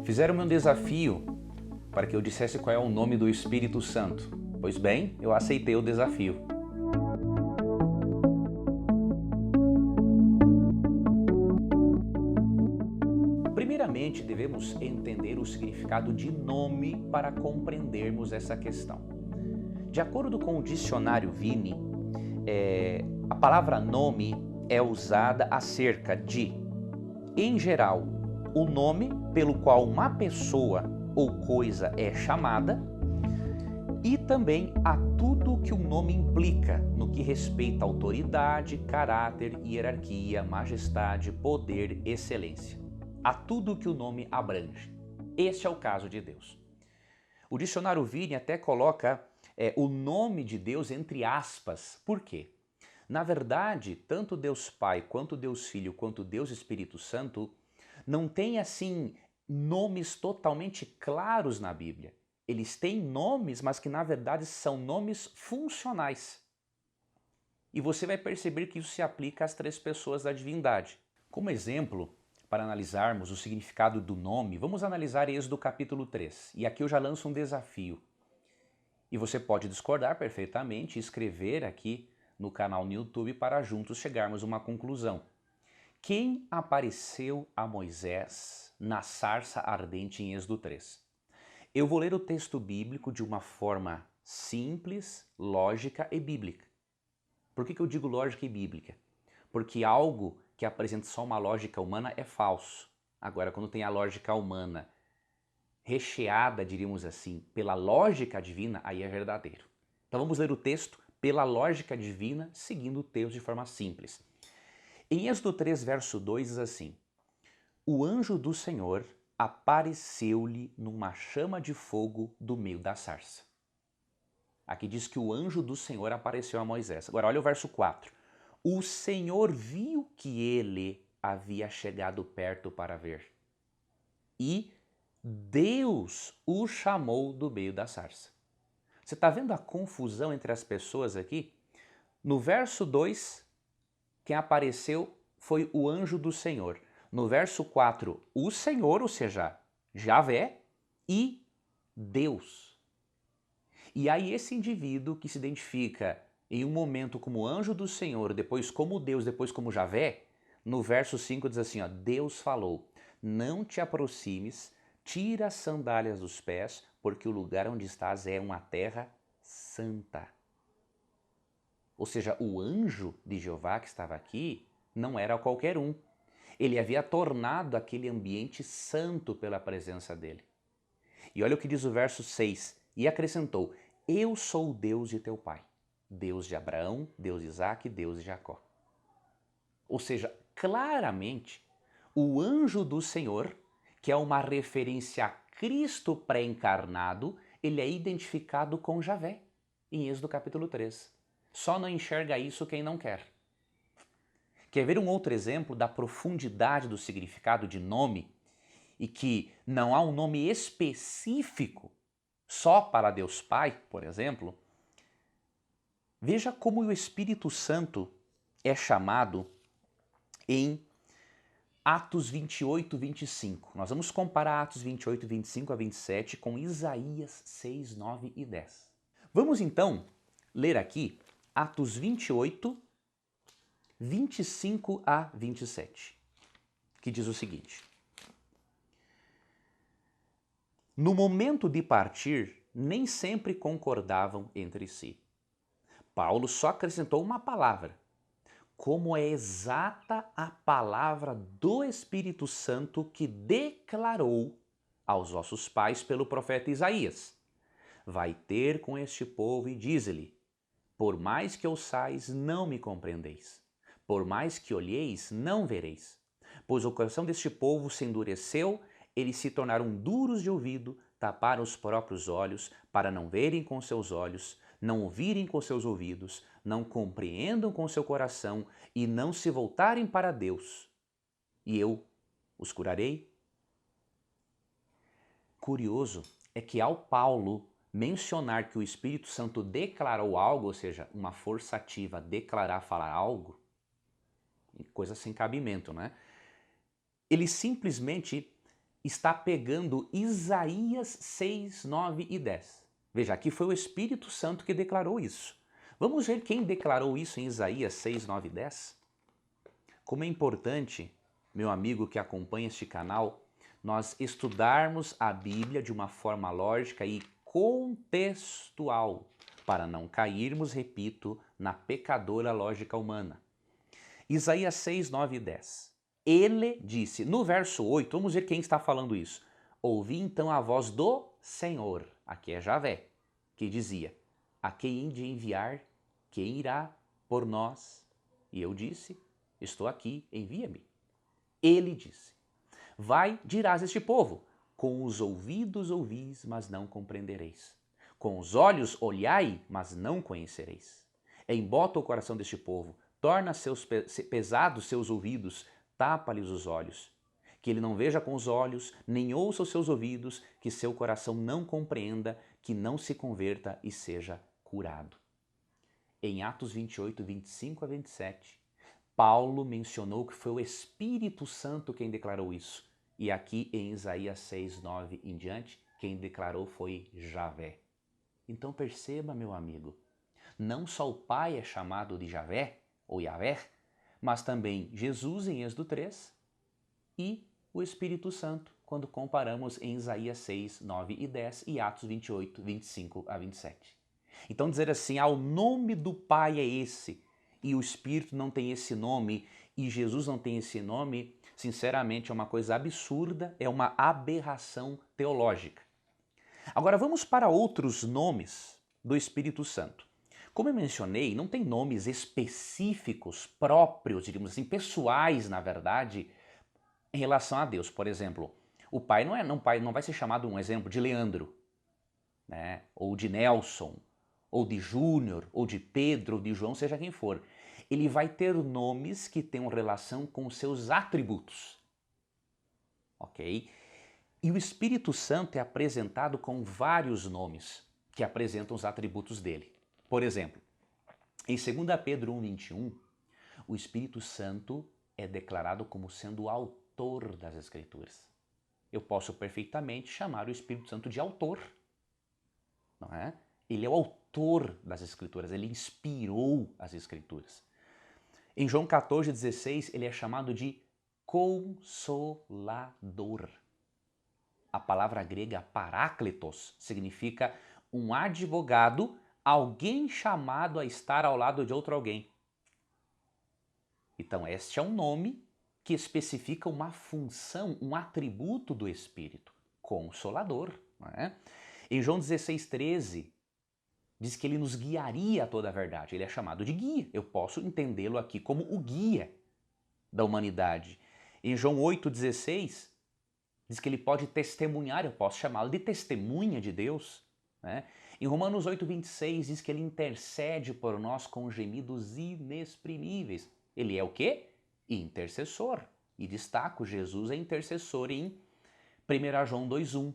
Fizeram-me um desafio para que eu dissesse qual é o nome do Espírito Santo. Pois bem, eu aceitei o desafio. Primeiramente, devemos entender o significado de nome para compreendermos essa questão. De acordo com o dicionário Vini, a palavra nome é usada acerca de, em geral, o nome pelo qual uma pessoa ou coisa é chamada e também a tudo que um nome implica no que respeita a autoridade, caráter, hierarquia, majestade, poder, excelência. A tudo que o nome abrange. Este é o caso de Deus. O dicionário Vini até coloca o nome de Deus entre aspas. Por quê? Na verdade, tanto Deus Pai, quanto Deus Filho, quanto Deus Espírito Santo não têm assim nomes totalmente claros na Bíblia. Eles têm nomes, mas que na verdade são nomes funcionais. E você vai perceber que isso se aplica às três pessoas da divindade. Como exemplo, para analisarmos o significado do nome, vamos analisar Êxodo capítulo 3. E aqui eu já lanço um desafio. E você pode discordar perfeitamente e escrever aqui no canal no YouTube para juntos chegarmos a uma conclusão. Quem apareceu a Moisés na sarça ardente em Êxodo 3? Eu vou ler o texto bíblico de uma forma simples, lógica e bíblica. Por que eu digo lógica e bíblica? Porque algo que apresenta só uma lógica humana é falso. Agora, quando tem a lógica humana recheada, diríamos assim, pela lógica divina, aí é verdadeiro. Então vamos ler o texto pela lógica divina, seguindo o texto de forma simples. Em Êxodo 3, verso 2 diz assim: O anjo do Senhor apareceu-lhe numa chama de fogo do meio da sarça. Aqui diz que o anjo do Senhor apareceu a Moisés. Agora olha o verso 4. O Senhor viu que ele havia chegado perto para ver. E Deus o chamou do meio da sarça. Você está vendo a confusão entre as pessoas aqui? No verso 2, quem apareceu foi o anjo do Senhor. No verso 4, o Senhor, ou seja, Javé, e Deus. E aí esse indivíduo que se identifica em um momento como anjo do Senhor, depois como Deus, depois como Javé, no verso 5 diz assim, ó, Deus falou, não te aproximes, tira as sandálias dos pés, porque o lugar onde estás é uma terra santa. Ou seja, o anjo de Jeová que estava aqui não era qualquer um. Ele havia tornado aquele ambiente santo pela presença dele. E olha o que diz o verso 6. E acrescentou, eu sou o Deus de teu pai, Deus de Abraão, Deus de Isaque, Deus de Jacó. Ou seja, claramente, o anjo do Senhor, que é uma referência a Cristo pré-encarnado, ele é identificado com Javé, em Êxodo capítulo 3. Só não enxerga isso quem não quer. Quer ver um outro exemplo da profundidade do significado de nome e que não há um nome específico só para Deus Pai, por exemplo? Veja como o Espírito Santo é chamado em Atos 28, 25. Nós vamos comparar Atos 28, 25 a 27 com Isaías 6, 9 e 10. Vamos então ler aqui Atos 28, 25 a 27, que diz o seguinte. No momento de partir, nem sempre concordavam entre si. Paulo só acrescentou uma palavra. Como é exata a palavra do Espírito Santo que declarou aos vossos pais pelo profeta Isaías. Vai ter com este povo e diz-lhe, por mais que ouçais, não me compreendeis. Por mais que olheis, não vereis. Pois o coração deste povo se endureceu, eles se tornaram duros de ouvido, taparam os próprios olhos, para não verem com seus olhos, não ouvirem com seus ouvidos, não compreendam com seu coração e não se voltarem para Deus. E eu os curarei? Curioso é que ao Paulo mencionar que o Espírito Santo declarou algo, ou seja, uma força ativa, declarar, falar algo, coisa sem cabimento, né? Ele simplesmente está pegando Isaías 6, 9 e 10. Veja, aqui foi o Espírito Santo que declarou isso. Vamos ver quem declarou isso em Isaías 6, 9 e 10? Como é importante, meu amigo que acompanha este canal, nós estudarmos a Bíblia de uma forma lógica e contextual, para não cairmos, repito, na pecadora lógica humana. Isaías 6, 9 e 10. Ele disse, no verso 8, vamos ver quem está falando isso. Ouvi então a voz do Senhor, aqui é Javé, que dizia, a quem hei de enviar, quem irá por nós? E eu disse, estou aqui, envia-me. Ele disse, vai, dirás a este povo, com os ouvidos ouvis, mas não compreendereis. Com os olhos olhai, mas não conhecereis. Embota o coração deste povo, torna pesados seus ouvidos, tapa-lhes os olhos. Que ele não veja com os olhos, nem ouça os seus ouvidos, que seu coração não compreenda, que não se converta e seja curado. Em Atos 28, 25 a 27, Paulo mencionou que foi o Espírito Santo quem declarou isso. E aqui em Isaías 6, 9 em diante, quem declarou foi Javé. Então perceba, meu amigo, não só o Pai é chamado de Javé, ou Yahvé, mas também Jesus em Êxodo 3 e o Espírito Santo, quando comparamos em Isaías 6, 9 e 10 e Atos 28, 25 a 27. Então dizer assim, o nome do Pai é esse, e o Espírito não tem esse nome, e Jesus não tem esse nome, sinceramente é uma coisa absurda, é uma aberração teológica. Agora vamos para outros nomes do Espírito Santo. Como eu mencionei, não tem nomes específicos, próprios, diríamos assim, pessoais, na verdade, em relação a Deus. Por exemplo, o Pai não vai ser chamado, um exemplo, de Leandro, né? Ou de Nelson, ou de Júnior, ou de Pedro, ou de João, seja quem for. Ele vai ter nomes que tenham relação com os seus atributos. Ok? E o Espírito Santo é apresentado com vários nomes que apresentam os atributos dele. Por exemplo, em 2 Pedro 1,21, o Espírito Santo é declarado como sendo o autor das Escrituras. Eu posso perfeitamente chamar o Espírito Santo de autor, não é? Ele é o autor das Escrituras, ele inspirou as Escrituras. Em João 14,16, ele é chamado de Consolador. A palavra grega paráclitos significa um advogado, alguém chamado a estar ao lado de outro alguém. Então, este é um nome que especifica uma função, um atributo do Espírito, Consolador. Não é? Em João 16,13, diz que ele nos guiaria a toda a verdade. Ele é chamado de guia. Eu posso entendê-lo aqui como o guia da humanidade. Em João 8,16, diz que ele pode testemunhar, eu posso chamá-lo de testemunha de Deus. Né? Em Romanos 8,26 diz que ele intercede por nós com gemidos inexprimíveis. Ele é o quê? Intercessor. E destaco, Jesus é intercessor em 1 João 2,1,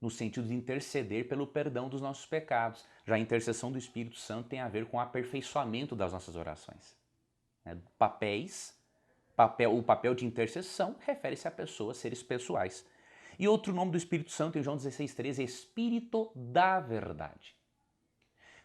no sentido de interceder pelo perdão dos nossos pecados. Já a intercessão do Espírito Santo tem a ver com o aperfeiçoamento das nossas orações. O papel de intercessão refere-se a pessoas, seres pessoais. E outro nome do Espírito Santo em João 16,13 é Espírito da Verdade.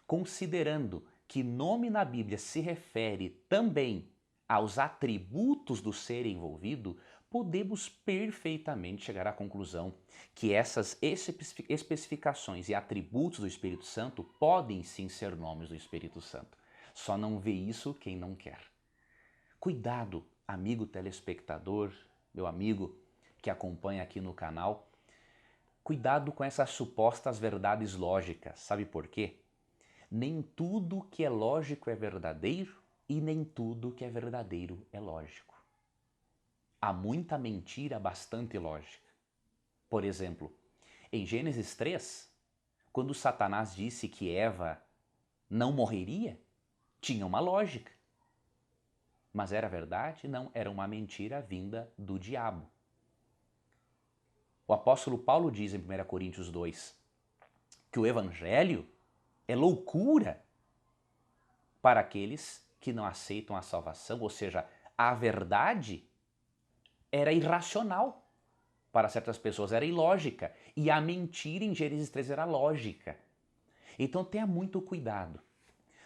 Considerando que nome na Bíblia se refere também aos atributos do ser envolvido, podemos perfeitamente chegar à conclusão que essas especificações e atributos do Espírito Santo podem sim ser nomes do Espírito Santo. Só não vê isso quem não quer. Cuidado, amigo telespectador, meu amigo que acompanha aqui no canal, cuidado com essas supostas verdades lógicas. Sabe por quê? Nem tudo que é lógico é verdadeiro e nem tudo que é verdadeiro é lógico. Há muita mentira bastante lógica. Por exemplo, em Gênesis 3, quando Satanás disse que Eva não morreria, tinha uma lógica. Mas era verdade? Não, era uma mentira vinda do diabo. O apóstolo Paulo diz em 1 Coríntios 2 que o evangelho é loucura para aqueles que não aceitam a salvação, ou seja, a verdade era irracional. para certas pessoas era ilógica e a mentira em Gênesis 3 era lógica. Então tenha muito cuidado.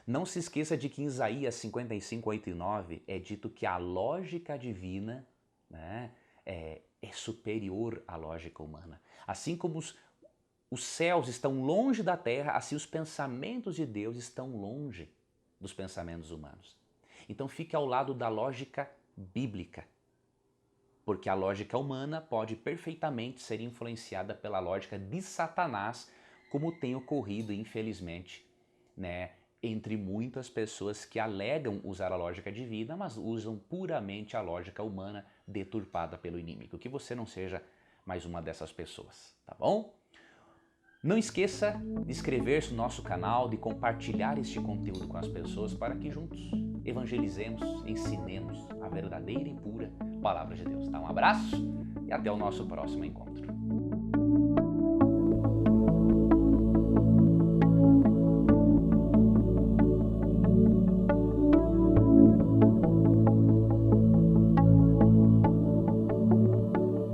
Não se esqueça de que em Isaías 55, 8 e 9 é dito que a lógica divina, né, é superior à lógica humana. Assim como os céus estão longe da terra, assim os pensamentos de Deus estão longe dos pensamentos humanos. Então fique ao lado da lógica bíblica, porque a lógica humana pode perfeitamente ser influenciada pela lógica de Satanás, como tem ocorrido, infelizmente, né, entre muitas pessoas que alegam usar a lógica divina, mas usam puramente a lógica humana deturpada pelo inimigo. Que você não seja mais uma dessas pessoas, tá bom? Não esqueça de inscrever-se no nosso canal, de compartilhar este conteúdo com as pessoas para que juntos evangelizemos, ensinemos a verdadeira e pura Palavra de Deus. Tá? Um abraço e até o nosso próximo encontro.